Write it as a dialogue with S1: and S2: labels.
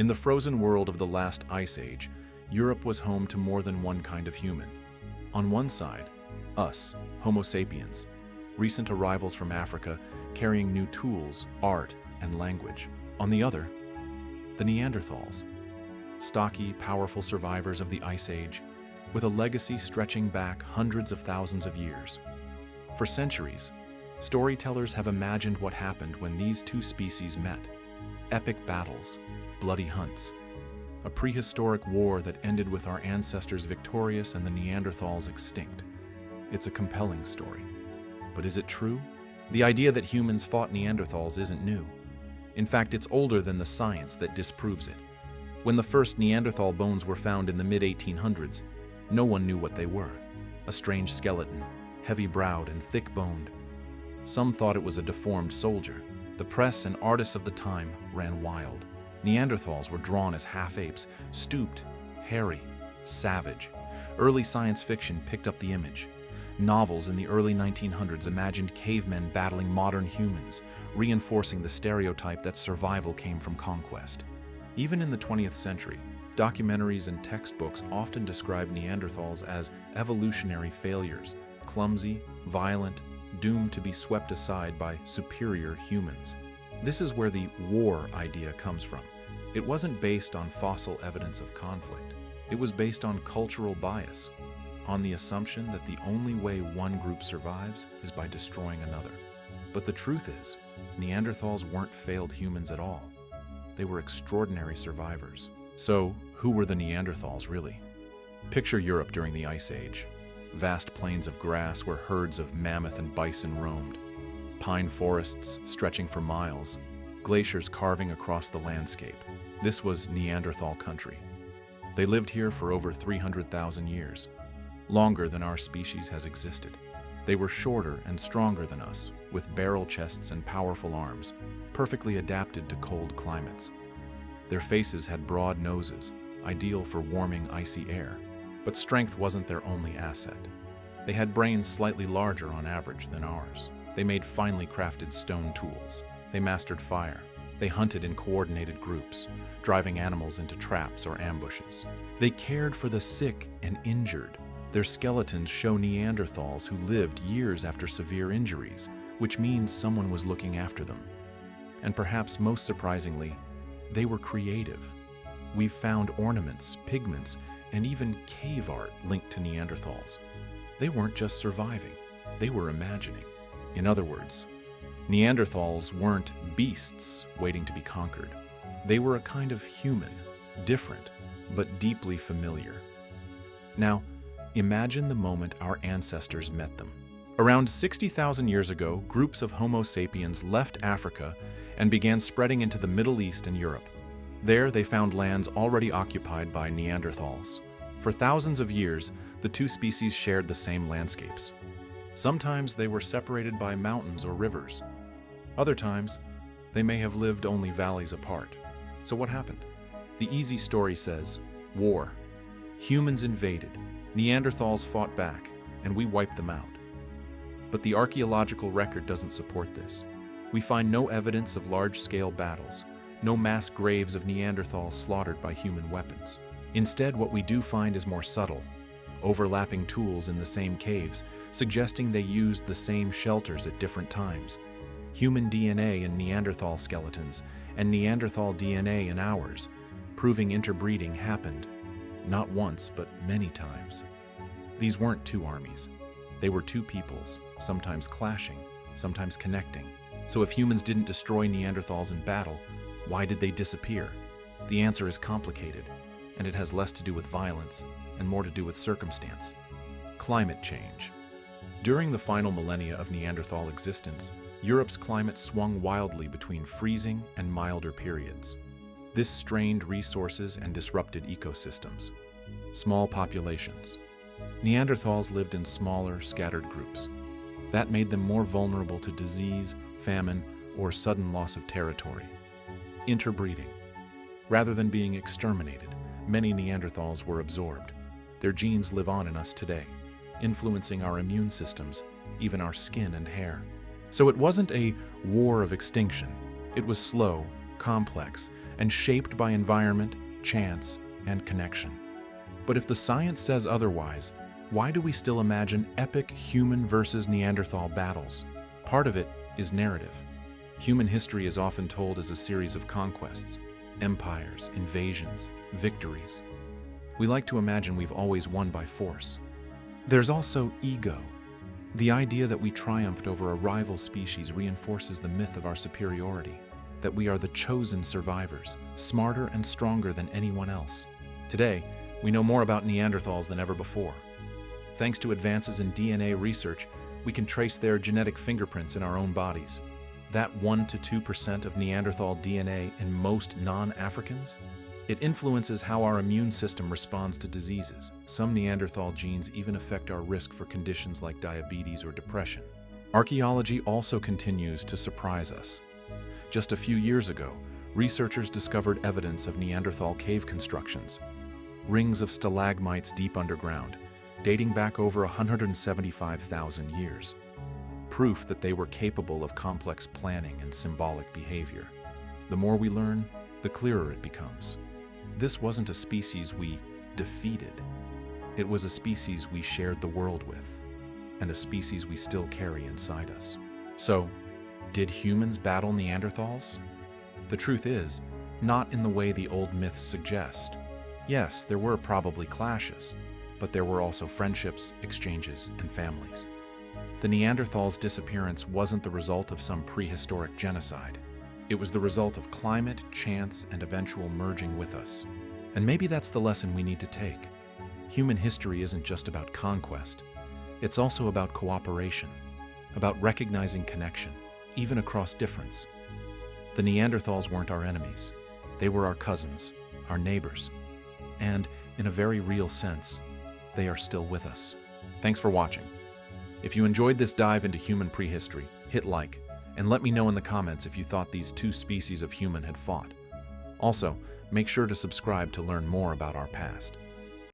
S1: In the frozen world of the last ice age, Europe was home to more than one kind of human. On one side, us, Homo sapiens, recent arrivals from Africa carrying new tools, art, and language. On the other, the Neanderthals, stocky, powerful survivors of the Ice Age, with a legacy stretching back hundreds of thousands of years. For centuries, storytellers have imagined what happened when these two species met. Epic battles, bloody hunts, a prehistoric war that ended with our ancestors victorious and the Neanderthals extinct. It's a compelling story. But is it true? The idea that humans fought Neanderthals isn't new. In fact, it's older than the science that disproves it. When the first Neanderthal bones were found in the mid-1800s, no one knew what they were. A strange skeleton, heavy-browed and thick-boned. Some thought it was a deformed soldier. The press and artists of the time ran wild. Neanderthals were drawn as half-apes, stooped, hairy, savage. Early science fiction picked up the image. Novels in the early 1900s imagined cavemen battling modern humans, reinforcing the stereotype that survival came from conquest. Even in the 20th century, documentaries and textbooks often describe Neanderthals as evolutionary failures, clumsy, violent, doomed to be swept aside by superior humans. This is where the war idea comes from. It wasn't based on fossil evidence of conflict. It was based on cultural bias, on the assumption that the only way one group survives is by destroying another. But the truth is, Neanderthals weren't failed humans at all. They were extraordinary survivors. So, who were the Neanderthals really? Picture Europe during the Ice Age. Vast plains of grass where herds of mammoth and bison roamed. Pine forests stretching for miles. Glaciers carving across the landscape. This was Neanderthal country. They lived here for over 300,000 years, longer than our species has existed. They were shorter and stronger than us, with barrel chests and powerful arms, perfectly adapted to cold climates. Their faces had broad noses, ideal for warming icy air. But strength wasn't their only asset. They had brains slightly larger on average than ours. They made finely crafted stone tools. They mastered fire. They hunted in coordinated groups, driving animals into traps or ambushes. They cared for the sick and injured. Their skeletons show Neanderthals who lived years after severe injuries, which means someone was looking after them. And perhaps most surprisingly, they were creative. We've found ornaments, pigments, and even cave art linked to Neanderthals. They weren't just surviving, they were imagining. In other words, Neanderthals weren't beasts waiting to be conquered. They were a kind of human, different, but deeply familiar. Now, imagine the moment our ancestors met them. Around 60,000 years ago, groups of Homo sapiens left Africa and began spreading into the Middle East and Europe. There, they found lands already occupied by Neanderthals. For thousands of years, the two species shared the same landscapes. Sometimes they were separated by mountains or rivers. Other times, they may have lived only valleys apart. So what happened? The easy story says, war. Humans invaded, Neanderthals fought back, and we wiped them out. But the archaeological record doesn't support this. We find no evidence of large-scale battles, no mass graves of Neanderthals slaughtered by human weapons. Instead, what we do find is more subtle, overlapping tools in the same caves, suggesting they used the same shelters at different times. Human DNA in Neanderthal skeletons and Neanderthal DNA in ours, proving interbreeding happened, not once, but many times. These weren't two armies. They were two peoples, sometimes clashing, sometimes connecting. So if humans didn't destroy Neanderthals in battle, why did they disappear? The answer is complicated, and it has less to do with violence and more to do with circumstance. Climate change. During the final millennia of Neanderthal existence, Europe's climate swung wildly between freezing and milder periods. This strained resources and disrupted ecosystems. Small populations. Neanderthals lived in smaller, scattered groups. That made them more vulnerable to disease, famine, or sudden loss of territory. Interbreeding. Rather than being exterminated, many Neanderthals were absorbed. Their genes live on in us today, influencing our immune systems, even our skin and hair. So it wasn't a war of extinction. It was slow, complex, and shaped by environment, chance, and connection. But if the science says otherwise, why do we still imagine epic human versus Neanderthal battles? Part of it is narrative. Human history is often told as a series of conquests, empires, invasions, victories. We like to imagine we've always won by force. There's also ego. The idea that we triumphed over a rival species reinforces the myth of our superiority, that we are the chosen survivors, smarter and stronger than anyone else. Today, we know more about Neanderthals than ever before. Thanks to advances in DNA research, we can trace their genetic fingerprints in our own bodies. That 1 to 2% of Neanderthal DNA in most non-Africans? It influences how our immune system responds to diseases. Some Neanderthal genes even affect our risk for conditions like diabetes or depression. Archaeology also continues to surprise us. Just a few years ago, researchers discovered evidence of Neanderthal cave constructions, rings of stalagmites deep underground, dating back over 175,000 years. Proof that they were capable of complex planning and symbolic behavior. The more we learn, the clearer it becomes. This wasn't a species we defeated. It was a species we shared the world with, and a species we still carry inside us. So, did humans battle Neanderthals? The truth is, not in the way the old myths suggest. Yes, there were probably clashes, but there were also friendships, exchanges, and families. The Neanderthals' disappearance wasn't the result of some prehistoric genocide. It was the result of climate, chance, and eventual merging with us. And maybe that's the lesson we need to take. Human history isn't just about conquest. It's also about cooperation, about recognizing connection, even across difference. The Neanderthals weren't our enemies. They were our cousins, our neighbors. And, in a very real sense, they are still with us. Thanks for watching. If you enjoyed this dive into human prehistory, hit like, and let me know in the comments if you thought these two species of human had fought. Also, make sure to subscribe to learn more about our past.